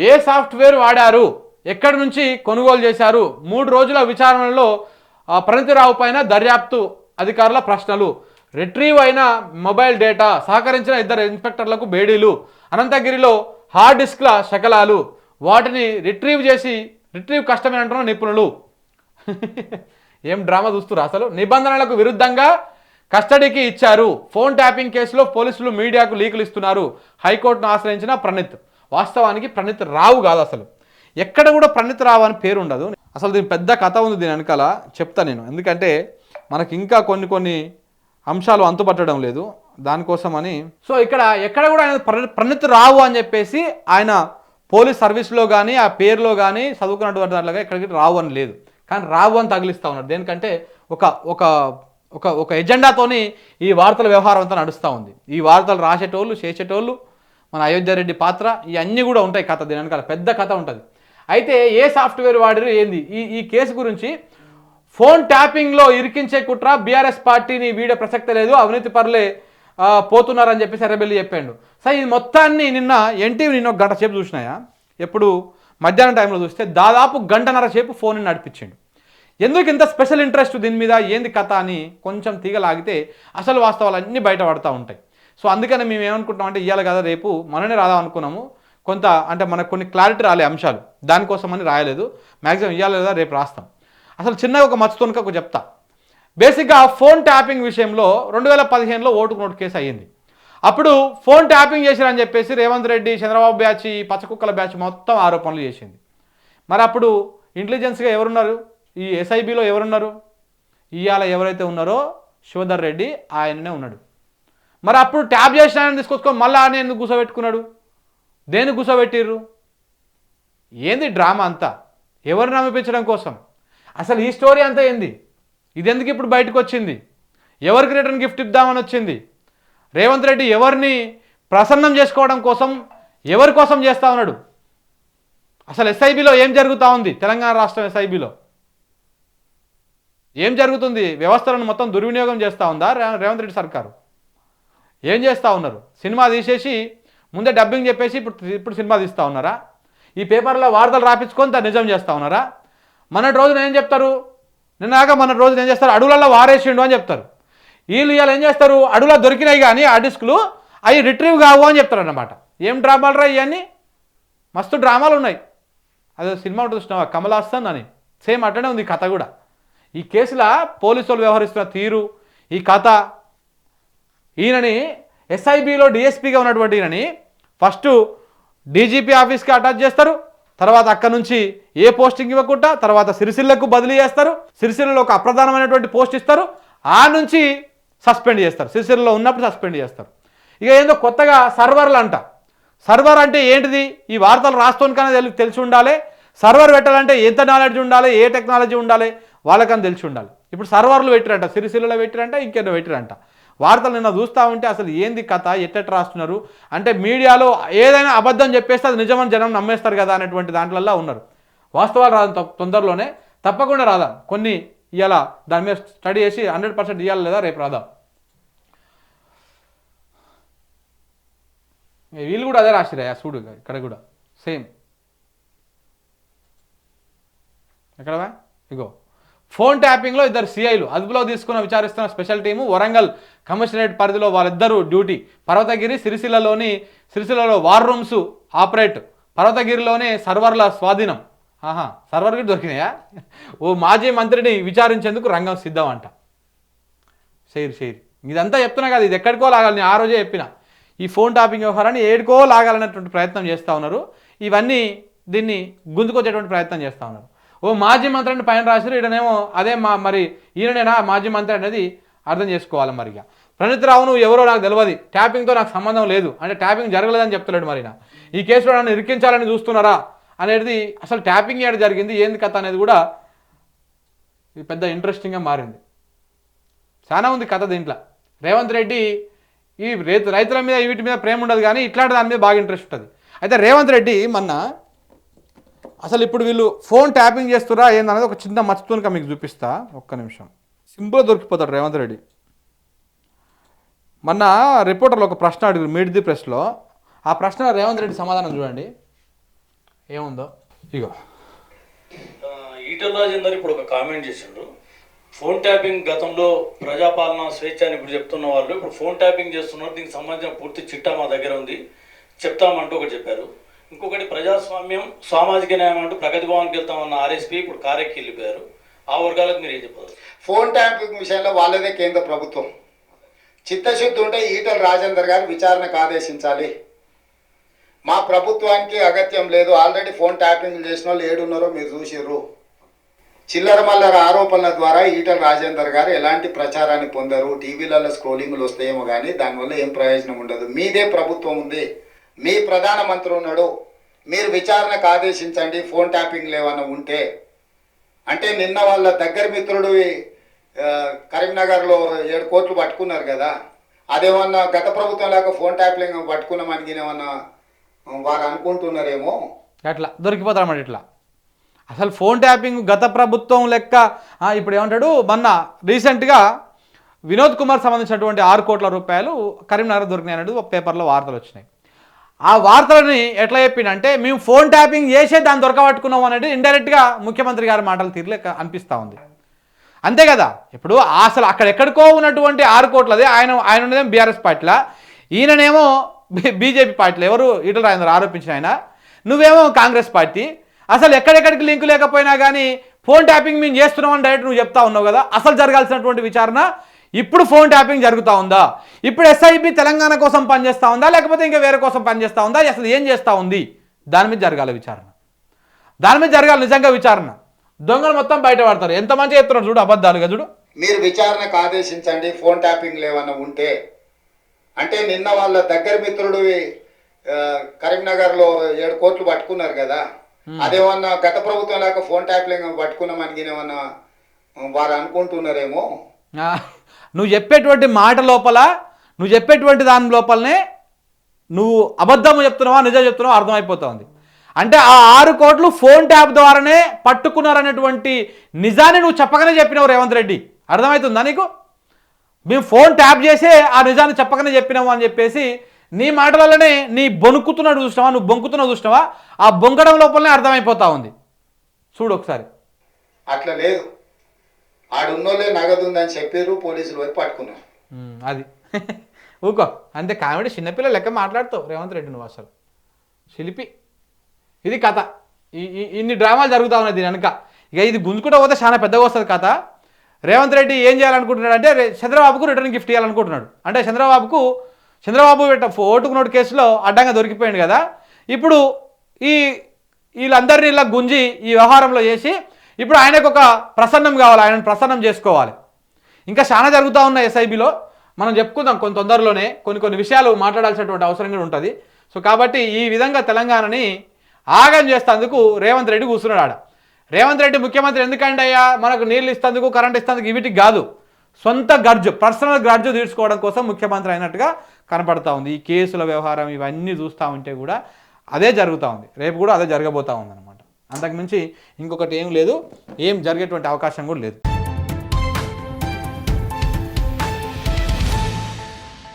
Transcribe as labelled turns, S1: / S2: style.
S1: ఏ software వాడారు, ఎక్కడి నుంచి కొనుగోలు చేశారు, 3 రోజుల విచారణలో ప్రణతిరావు పైన దర్యాప్తు అధికారుల ప్రశ్నలు, రిట్రీవ్ అయిన మొబైల్ డేటా, సహకరించిన 2 ఇన్స్పెక్టర్లకు బేడీలు, అనంతగిరిలో హార్డ్ డిస్క్ల శకలాలు, వాటిని రిట్రీవ్ కష్టమే అంటున్న నిపుణులు. ఏం డ్రామా చూస్తున్నారు అసలు. నిబంధనలకు విరుద్ధంగా కస్టడీకి ఇచ్చారు. ఫోన్ ట్యాపింగ్ కేసులో పోలీసులు మీడియాకు లీకులు ఇస్తున్నారు. హైకోర్టును ఆశ్రయించిన ప్రణీత్. వాస్తవానికి ప్రణీత్ రావు కాదు, అసలు ఎక్కడ కూడా ప్రణీత్ రావు అని పేరు ఉండదు. అసలు దీని పెద్ద కథ ఉంది దీని వెనకాల, చెప్తా నేను. ఎందుకంటే మనకి ఇంకా కొన్ని అంశాలు అంతుపట్టడం లేదు, దానికోసమని. సో ఎక్కడ కూడా ఆయన ప్రణీత్ రావు అని చెప్పేసి ఆయన పోలీస్ సర్వీస్లో కానీ ఆ పేరులో కానీ చదువుకున్నటువంటి దాంట్లో ఎక్కడికి రావు అని లేదు. కానీ రావు అని తగిలిస్తూ ఉన్నారు. దేనికంటే ఒక ఎజెండాతోని ఈ వార్తల వ్యవహారం అంతా నడుస్తూ ఉంది. ఈ వార్తలు రాసేటోళ్ళు, చేసేటోళ్ళు, మన అయోధ్య రెడ్డి పాత్ర, ఇవన్నీ కూడా ఉంటాయి కథ. దీని వెనకాల పెద్ద కథ ఉంటుంది. అయితే ఏ సాఫ్ట్వేర్ వాడిరు ఏంది, ఈ కేసు గురించి ఫోన్ ట్యాపింగ్లో ఇరికించే కుట్ర, బీఆర్ఎస్ పార్టీని వీడే ప్రసక్తి లేదు, అవినీతి పరులే పోతున్నారని చెప్పేసి ఎర్రబెల్లి చెప్పాడు. సో ఈ మొత్తాన్ని నిన్న ఎన్టీవీ నిన్న 1 గంట సేపు చూసినాయా, ఎప్పుడు మధ్యాహ్నం టైంలో చూస్తే దాదాపు 1.5 గంటన్నర సేపు ఫోన్ని నడిపించిండు. ఎందుకు ఇంత స్పెషల్ ఇంట్రెస్ట్ దీని మీద, ఏంది కథ అని కొంచెం తీగలాగితే అసలు వాస్తవాలు అన్నీ బయట పడుతూ ఉంటాయి. సో అందుకని మేము ఏమనుకుంటున్నాం అంటే ఇవ్వాలి కదా, రేపు మననే రాదాం అనుకున్నాము. కొంత అంటే మనకు కొన్ని క్లారిటీ రాలే అంశాలు, దానికోసమని రాయలేదు. మ్యాక్సిమం ఇవ్వాలి కదా, రేపు రాస్తాం. అసలు చిన్నగా ఒక మచ్చుతోనుక ఒక చెప్తా. బేసిక్గా ఫోన్ ట్యాపింగ్ విషయంలో 2015లో ఓటుకు నోటు కేసు అయ్యింది. అప్పుడు ఫోన్ ట్యాపింగ్ చేశారని చెప్పేసి రేవంత్ రెడ్డి, చంద్రబాబు బ్యాచ్, ఈ పచ్చకుక్కల బ్యాచ్ మొత్తం ఆరోపణలు చేసింది. మరి అప్పుడు ఇంటెలిజెన్స్గా ఎవరున్నారు, ఈ ఎస్ఐబిలో ఎవరున్నారు, ఇవాళ ఎవరైతే ఉన్నారో శివధర్ రెడ్డి ఆయననే ఉన్నాడు. మరి అప్పుడు ట్యాప్ చేసిన ఆయన తీసుకొచ్చుకొని మళ్ళీ ఆయన ఎందుకు కూర్చోబెట్టుకున్నాడు, దేనికి కూర్చోబెట్టిర్రు, ఏంది డ్రామా అంతా, ఎవరిని నమ్మిపించడం కోసం? అసలు ఈ స్టోరీ అంతా ఏంది, ఇది ఎందుకు ఇప్పుడు బయటకు వచ్చింది, ఎవరికి రిటర్న్ గిఫ్ట్ ఇద్దామని వచ్చింది, రేవంత్ రెడ్డి ఎవరిని ప్రసన్నం చేసుకోవడం కోసం, ఎవరి కోసం చేస్తూ ఉన్నాడు, అసలు ఎస్ఐబిలో ఏం జరుగుతూ ఉంది, తెలంగాణ రాష్ట్రం ఎస్ఐబిలో ఏం జరుగుతుంది, వ్యవస్థలను మొత్తం దుర్వినియోగం చేస్తూ ఉందా రేవంత్ రెడ్డి సర్కారు, ఏం చేస్తూ ఉన్నారు? సినిమా తీసేసి ముందే డబ్బింగ్ చెప్పేసి ఇప్పుడు సినిమా తీస్తూ ఉన్నారా? ఈ పేపర్లో వార్తలు రాపించుకొని నిజం చేస్తూ ఉన్నారా? మొన్నటి రోజున ఏం చెప్తారు, నిన్నాక మొన్నటి రోజున ఏం చేస్తారు, అడవులలో వారేసిండు అని చెప్తారు. వీళ్ళు ఇవాళ ఏం చేస్తారు, అడవులో దొరికినాయి కానీ ఆ డిస్కులు అవి రిట్రీవ్ కావు అని చెప్తారు అన్నమాట. ఏం డ్రామాలు రా ఇవన్నీ, మస్తు డ్రామాలు ఉన్నాయి. అదే సినిమా ఉంటుంది చూసినావా, కమల్ హాసన్ అని, సేమ్ అట్లనే ఉంది కథ కూడా. ఈ కేసులో పోలీసు వాళ్ళు వ్యవహరిస్తున్న తీరు, ఈ కథ, ఈయనని ఎస్ఐబిలో డిఎస్పీగా ఉన్నటువంటి ఈయనని ఫస్ట్ డీజీపీ ఆఫీస్కి అటాచ్ చేస్తారు, తర్వాత అక్కడ నుంచి ఏ పోస్టింగ్ ఇవ్వకుండా తర్వాత సిరిసిల్లకు బదిలీ చేస్తారు, సిరిసిల్లలో ఒక అప్రధానమైనటువంటి పోస్ట్ ఇస్తారు, ఆ నుంచి సస్పెండ్ చేస్తారు, సిరిసిల్లలో ఉన్నప్పుడు సస్పెండ్ చేస్తారు. ఇక ఏందో కొత్తగా సర్వర్లు అంట. సర్వర్ అంటే ఏంటిది, ఈ వార్తలు రాస్తోనికనే తెలిసి ఉండాలి. సర్వర్ పెట్టాలంటే ఎంత నాలెడ్జ్ ఉండాలి, ఏ టెక్నాలజీ ఉండాలి, వాళ్ళకని తెలిసి ఉండాలి. ఇప్పుడు సర్వర్లు పెట్టిరంట, సిరిసిల్లలో పెట్టిరంట, ఇంకేదో పెట్టిరంట. వార్తలు నిన్న చూస్తూ ఉంటే అసలు ఏంది కథ, ఎట్టెట్ రాస్తున్నారు అంటే మీడియాలో ఏదైనా అబద్ధం చెప్పేస్తే అది నిజమని జనం నమ్మేస్తారు కదా అనేటువంటి దాంట్లల్లో ఉన్నారు. వాస్తవాలు రాదా తొందరలోనే, తప్పకుండా రాదా, కొన్ని ఇవాళ దాని మీద స్టడీ చేసి 100% ఇవ్వాలి లేదా రేపు రాదా. వీళ్ళు కూడా అదే రాసిరా చూడు, ఇక్కడ కూడా సేమ్. ఎక్కడవా ఇగో, ఫోన్ ట్యాపింగ్లో 2 సిఐలు అదుపులో తీసుకుని విచారిస్తున్న స్పెషల్ టీము, వరంగల్ కమిషనరేట్ పరిధిలో వాళ్ళిద్దరూ డ్యూటీ, సిరిసిల్లలో వార్ రూమ్స్ ఆపరేట్, పర్వతగిరిలోనే సర్వర్ల స్వాధీనం. సర్వర్ కూడా దొరికినాయా? ఓ మాజీ మంత్రిని విచారించేందుకు రంగం సిద్ధం అంట. షేర్ ఇదంతా చెప్తున్నా కదా, ఇది ఎక్కడికో లాగాలి. నేను ఆ రోజే చెప్పిన, ఈ ఫోన్ ట్యాపింగ్ వ్యవహారాన్ని ఏడుకో లాగాలనేటువంటి ప్రయత్నం చేస్తూ ఉన్నారు. ఇవన్నీ దీన్ని గుంజుకొచ్చేటువంటి ప్రయత్నం చేస్తూ ఉన్నారు. ఓ మాజీ మంత్రిని పైన రాశారు, ఈయననేమో అదే మరి ఈయననేనా మాజీ మంత్రి అనేది అర్థం చేసుకోవాలి. మరిగా ప్రణీత్ రావు నువ్వు ఎవరో నాకు తెలియదు, ట్యాపింగ్తో నాకు సంబంధం లేదు అంటే ట్యాపింగ్ జరగలేదని చెప్తలేడు. మరి ఈ కేసులో నన్ను ఇరికించాలని చూస్తున్నారా అనేది, అసలు ట్యాపింగ్ ఏడు జరిగింది, ఏంది కథ అనేది కూడా ఇది పెద్ద ఇంట్రెస్టింగ్గా మారింది. చాలా ఉంది కథ దీంట్లో. రేవంత్ రెడ్డి ఈ రైతుల మీద వీటి మీద ప్రేమ ఉండదు కానీ ఇట్లాంటి దాని మీద బాగా ఇంట్రెస్ట్ ఉంటుంది. అయితే రేవంత్ రెడ్డి మొన్న అసలు ఇప్పుడు వీళ్ళు ఫోన్ ట్యాపింగ్ చేస్తురా ఏందనేది ఒక చిన్న మచ్చతోనిక మీకు చూపిస్తా, ఒక్క నిమిషం. సింపుల్గా దొరికిపోతాడు రేవంత్ రెడ్డి. మొన్న రిపోర్టర్లు ఒక ప్రశ్న అడిగారు మీట్ ది ప్రెస్లో, ఆ ప్రశ్న రేవంత్ రెడ్డి సమాధానం చూడండి. ఏముందో ఇగో
S2: ఈటల రాజేందర్ ఇప్పుడు ఒక కామెంట్ చేసిండ్రు. ఫోన్ ట్యాపింగ్ గతంలో ప్రజాపాలన స్వేచ్ఛ అని ఇప్పుడు చెప్తున్న వాళ్ళు ఇప్పుడు ఫోన్ ట్యాపింగ్ చేస్తున్నారు, దీనికి సంబంధించిన పూర్తి చిట్టా మా దగ్గర ఉంది చెప్తామంటూ ఒకటి చెప్పారు. ఇంకొకటి ప్రజాస్వామ్యం సామాజిక న్యాయం అంటూ ప్రగతి భవన్కి వెళ్తామన్న ఆర్ఎస్పీ ఇప్పుడు కారెక్కి వెళ్ళిపోయారు. ఆ వర్గాలకు మీరు ఏం చెప్పారు?
S3: ఫోన్ ట్యాపింగ్ విషయంలో వాళ్ళదే కేంద్ర ప్రభుత్వం. చిత్తశుద్ధి ఉంటే ఈటల రాజేందర్ గారు విచారణకు ఆదేశించాలి. మా ప్రభుత్వానికి అగత్యం లేదు. ఆల్రెడీ ఫోన్ ట్యాపింగ్ చేసిన వాళ్ళు ఏడున్నారో మీరు చూసిర్రు. చిల్లర మల్లర ఆరోపణల ద్వారా ఈటల రాజేందర్ గారు ఎలాంటి ప్రచారాన్ని పొందరు. టీవీలలో స్క్రోలింగ్లు వస్తాయేమో కానీ దానివల్ల ఏం ప్రయోజనం ఉండదు. మీదే ప్రభుత్వం ఉంది, మీ ప్రధానమంత్రి ఉన్నాడు, మీరు విచారణకు ఆదేశించండి ఫోన్ ట్యాపింగ్లు ఏమైనా ఉంటే. అంటే నిన్న వాళ్ళ దగ్గర మిత్రుడు కరీంనగర్లో 7 కోట్లు పట్టుకున్నారు కదా, అదేమన్నా గత ప్రభుత్వం లాగా ఫోన్ ట్యాపింగ్ పట్టుకున్నామని ఏమన్నా వారు అనుకుంటున్నారేమో.
S1: అట్లా దొరికిపోతారన్నమాట. ఇట్లా అసలు ఫోన్ ట్యాపింగ్ గత ప్రభుత్వం లెక్క. ఇప్పుడు ఏమంటాడు, మొన్న రీసెంట్గా వినోద్ కుమార్ సంబంధించినటువంటి 6 కోట్ల రూపాయలు కరీంనగర్ దొరికినాయన్నట్టు పేపర్లో వార్తలు వచ్చినాయి. ఆ వార్తలని ఎట్లా చెప్పిందంటే మేము ఫోన్ ట్యాపింగ్ చేసే దాన్ని దొరకబట్టుకున్నాం అనేది ఇండైరెక్ట్గా ముఖ్యమంత్రి గారి మాటలు తీరులేక అనిపిస్తూ ఉంది. అంతే కదా. ఇప్పుడు అసలు అక్కడెక్కడికో ఉన్నటువంటి 6 కోట్లది ఆయన ఉన్నదేమో బీఆర్ఎస్ పార్టీలా, ఈయననేమో బీజేపీ పార్టీలో. ఎవరు? ఈటల రాజేందర్ ఆరోపించిన ఆయన. నువ్వేమో కాంగ్రెస్ పార్టీ. అసలు ఎక్కడెక్కడికి లింకు లేకపోయినా కానీ ఫోన్ ట్యాపింగ్ మేము చేస్తున్నామని డైరెక్ట్ నువ్వు చెప్తా ఉన్నావు కదా. అసలు జరగాల్సినటువంటి విచారణ ఇప్పుడు ఫోన్ ట్యాపింగ్ జరుగుతూ ఉందా, ఇప్పుడు ఎస్ఐబి తెలంగాణ కోసం పనిచేస్తూ ఉందా, లేకపోతే ఇంకా వేరే కోసం పనిచేస్తూ ఉందా, అసలు ఏం చేస్తూ ఉంది, దాని మీద జరగాలి విచారణ. దాని మీద జరగాలి నిజంగా విచారణ. దొంగలు మొత్తం బయటపడతారు. ఎంత మంచిగా చెప్తున్నారు చూడు, అబద్ధాలుగా చూడు.
S3: మీరు విచారణకు ఆదేశించండి ఫోన్ ట్యాపింగ్లు ఏమైనా ఉంటే. అంటే నిన్న వాళ్ళ దగ్గర మిత్రుడు కరీంనగర్లో 7 కోట్లు పట్టుకున్నారు కదా, అదేమన్నా గత ప్రభుత్వం లాగా ఫోన్ ట్యాపింగ్ పట్టుకున్నామని ఏమన్నా వారు అనుకుంటున్నారేమో.
S1: నువ్వు చెప్పేటువంటి మాట లోపల, నువ్వు చెప్పేటువంటి దాని లోపలనే నువ్వు అబద్ధము చెప్తున్నావా నిజం చెప్తున్నావా అర్థమైపోతా ఉంది. అంటే ఆ 6 కోట్లు ఫోన్ ట్యాప్ ద్వారానే పట్టుకున్నారనేటువంటి నిజాన్ని నువ్వు చెప్పకనే చెప్పినావు రేవంత్ రెడ్డి. అర్థమవుతుందా నీకు? మేము ఫోన్ ట్యాప్ చేసే ఆ నిజాన్ని చెప్పకనే చెప్పినావు అని చెప్పేసి నీ మాటలలోనే నీ బొనుకుతున్నాడు చూసినావా, నువ్వు బొంకుతున్నావు చూసినావా, ఆ బొంకడం లోపలనే అర్థమైపోతా ఉంది. చూడు ఒకసారి.
S3: అట్లా లేదు, ఆడున్నోళ్ళే నగదు ఉందని చెప్పారు, పోలీసులు పోయి పట్టుకున్నారు.
S1: అది ఊకో అంతే. కామెడీ చిన్నపిల్ల లెక్క మాట్లాడుతావు రేవంత్ రెడ్డి నువ్వు. అసలు శిల్పి. ఇది కథ. ఇన్ని డ్రామాలు జరుగుతూ ఉన్నాయి దీని వెనక. ఇక ఇది గుంజుకుంటూ పోతే చాలా పెద్దగా వస్తుంది కథ. రేవంత్ రెడ్డి ఏం చేయాలనుకుంటున్నాడు అంటే చంద్రబాబుకు రిటర్న్ గిఫ్ట్ ఇవ్వాలనుకుంటున్నాడు. అంటే చంద్రబాబు ఓటుకు నోటు కేసులో అడ్డంగా దొరికిపోయాడు కదా. ఇప్పుడు వీళ్ళందరినీ ఇలా గుంజి ఈ వ్యవహారంలో చేసి ఇప్పుడు ఆయనకు ఒక ప్రసన్నం కావాలి, ఆయనను ప్రసన్నం చేసుకోవాలి. ఇంకా చాలా జరుగుతూ ఉన్నాయి ఎస్ఐబిలో. మనం చెప్పుకుందాం కొంత తొందరలోనే. కొన్ని విషయాలు మాట్లాడాల్సినటువంటి అవసరం కూడా ఉంటుంది. సో కాబట్టి ఈ విధంగా తెలంగాణని ఆగం చేస్తేందుకు రేవంత్ రెడ్డి కూర్చున్నాడు ఆడ. రేవంత్ రెడ్డి ముఖ్యమంత్రి ఎందుకంటే అయ్యా మనకు నీళ్ళు ఇస్తేందుకు, కరెంట్ ఇస్తేందుకు వీటికి కాదు, సొంత గర్జు, పర్సనల్ గర్జు తీర్చుకోవడం కోసం ముఖ్యమంత్రి అయినట్టుగా కనపడతా ఉంది. ఈ కేసుల వ్యవహారం ఇవన్నీ చూస్తూ ఉంటే కూడా అదే జరుగుతూ ఉంది. రేపు కూడా అదే జరగబోతూ ఉంది అనమాట. అంతకుమించి ఇంకొకటి ఏం లేదు, ఏం జరిగేటువంటి అవకాశం కూడా లేదు.